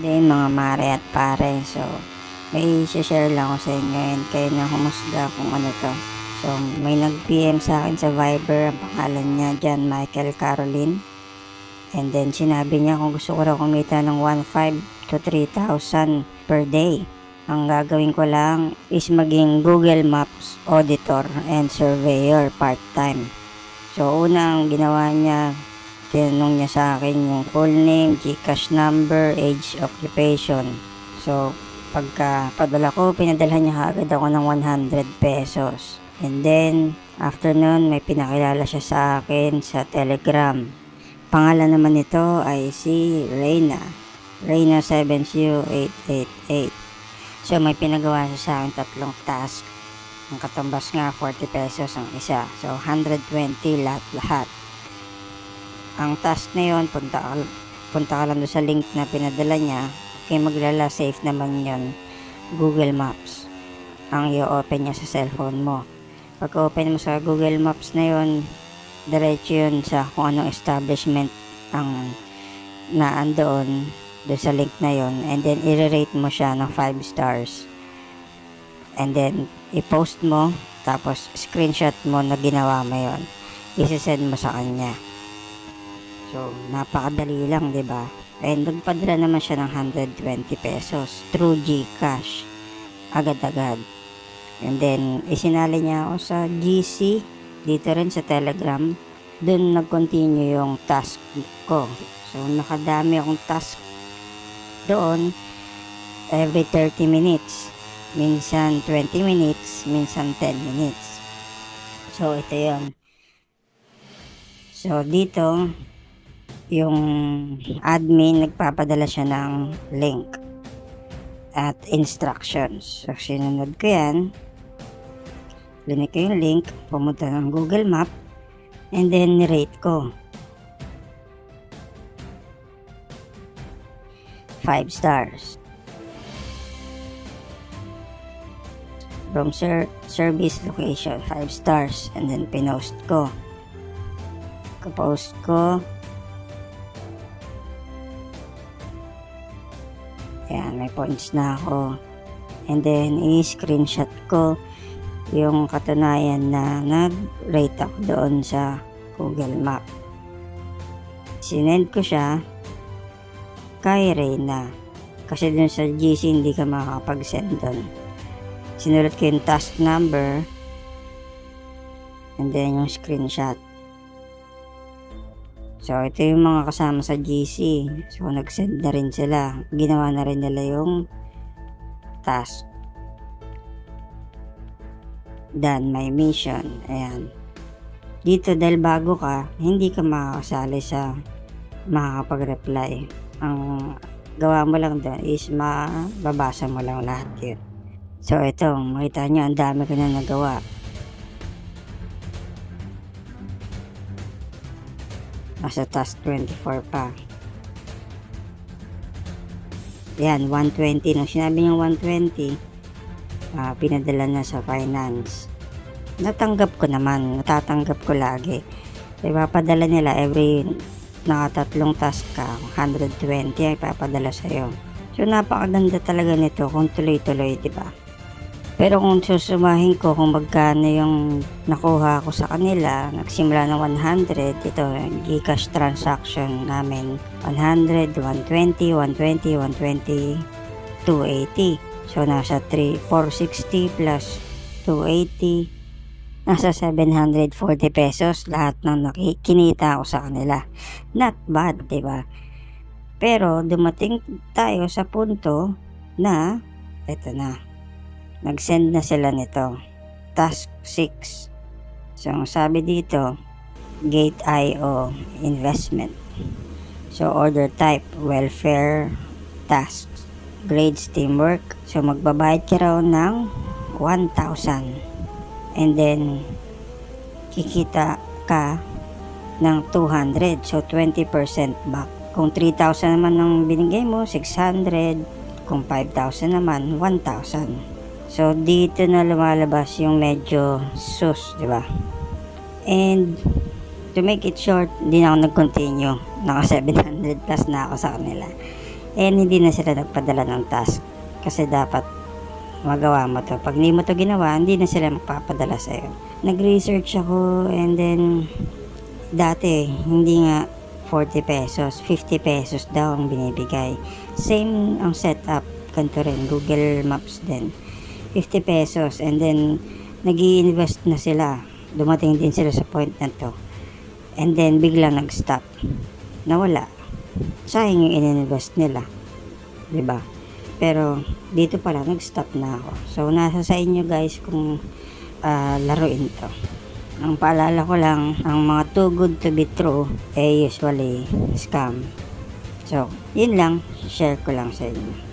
din mga mare at pare. So, may share lang ako sa inyo and kayo na humusga kung ano to. So, may nag-PM sa akin sa Viber, ang pangalan niya John Michael Caroline. And then, sinabi niya kung gusto ko raw kumita ng 1,500 to 3,000 per day. Ang gagawin ko lang is maging Google Maps auditor and surveyor part-time. So, unang ginawa niya, tinanong niya sa akin yung full name, GCash number, age, occupation. So, pagka padala ko, pinadalhan niya agad ako ng 100 pesos. And then, after nun, may pinakilala siya sa akin sa Telegram. Pangalan naman nito ay si Reyna 70888. So, may pinagawa siya sa akin 3 task. Ang katumbas nga 40 pesos ang isa. So, 120 lahat. Ang task na yun, punta ka lang doon sa link na pinadala niya. Kaya maglala, safe naman yun. Google Maps ang i-open niya sa cellphone mo. Pag open mo sa Google Maps na yun, diretso yun sa kung anong establishment ang naandoon doon sa link na yun. And then, i-rate mo siya ng 5 stars. And then, i-post mo, tapos screenshot mo na ginawa mo yun. I-send mo sa kanya. So, napakadali lang, diba? And nagpadala naman siya ng 120 pesos through GCash. Agad-agad. And then, isinali niya ako sa GC, dito rin sa Telegram. Doon nag-continue yung task ko. So, nakadami akong task doon every 30 minutes. Minsan 20 minutes, minsan 10 minutes. So, ito yun. So, dito, yung admin nagpapadala siya ng link at instructions. So, sinunod ko yan. Linik ko yung link, pumunta ng Google Map, and then nirate ko 5 stars. From service location, 5 stars, and then pinost ko. Kapost ko. Ayan, may points na ako. And then, i-screenshot ko yung katunayan na nag-rate ako doon sa Google Map. Sinend ko siya kay Reyna. Kasi dun sa GC, hindi ka makakapag-send doon. Sinulat ko yung task number and then yung screenshot. So, ito yung mga kasama sa GC. So, nag-send na rin sila. Ginawa na rin nila yung task. Done my mission. Ayan. Dito, dahil bago ka, hindi ka makakasali sa makakapag-reply. Ang gawa mo lang doon is mababasa mo lang lahat yun. So, ito. Makita nyo, ang dami ko na nagawa. Nasa task 24 pa. Yan, 120. Nung sinabi niyang 120, pinadala na sa finance. Natanggap ko naman. Natatanggap ko lagi. Ipapadala nila every naka-3 task ka, 120 ay ipapadala sa'yo. So, napakaganda talaga nito kung tuloy-tuloy, diba? Pero kung susumahin ko kung magkano yung nakuha ko sa kanila, nagsimula ng 100, ito, GCash transaction namin, 100, 120, 120, 120, 280. So, nasa 460 plus 280, nasa 740 pesos lahat ng nakikinita ko sa kanila. Not bad, diba? Pero, dumating tayo sa punto na, ito na, nag-send na sila nito. Task 6. So, sabi dito, Gate.io investment. So, order type, welfare tasks. Grades teamwork. So, magbabayad ka raw ng 1,000. And then, kikita ka ng 200. So, 20% back. Kung 3,000 naman ang binigay mo, 600. Kung 5,000 naman, 1,000. So, dito na lumalabas yung medyo sus, di ba? And, to make it short, hindi na ako nag-continue. Naka 700 plus na ako sa kanila. And hindi na sila nagpadala ng task. Kasi dapat magawa mo to. Pag hindi mo to ginawa, hindi na sila magpapadala sa'yo. Nag-research ako and then dati, hindi nga 40 pesos, 50 pesos daw ang binibigay. Same ang setup, ganito rin, Google Maps din. 50 pesos and then nag-i-invest na sila. Dumating din sila sa point na to. And then biglang nag-stop. Nawala. Sayang yung in-invest nila. Diba? Pero dito pala nag-stop na ako. So nasa sa inyo guys kung laruin to. Ang paalala ko lang, ang mga too good to be true usually scam. So yun lang, share ko lang sa inyo.